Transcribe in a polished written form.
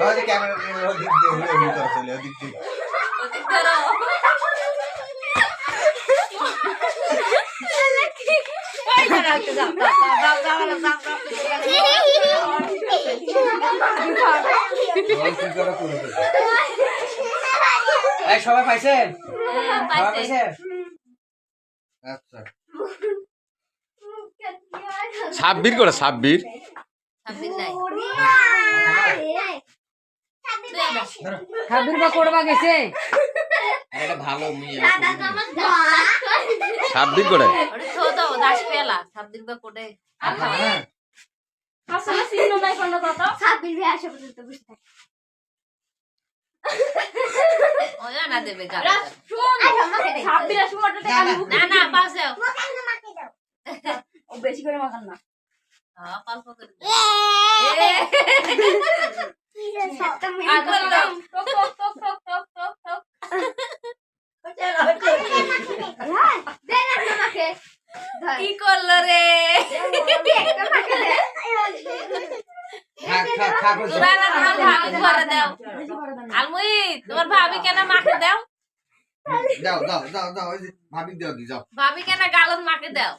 যে ক্যামেরা দিক দিয়ে ওই করে চলে দিক দিয়ে সবাই পাইছে আচ্ছা সাব্বির করে সাব্বির সাব্বির বা করবা গেছে এটা ভালো মেয়ে সাব্বির করে আসলে সিনো নাই কোন কথা সাব্বির ভাই আসে পর্যন্ত বসে থাকে ওয়া না দেবে গা শুন সাব্বির আসবে ওটা টাকা না না পাশে ও বেশি করে মাখান না হ্যাঁ অল্প করে টক টক টক টক টক টক টক কি করলো রে তোরা না তোমার ভাবি করে দাও আলমুই তোমার ভাবি কেন মাকে দাও দাও দাও দাও দাও ভাবি দাও দি যাও ভাবি কেন গালন মাকে দাও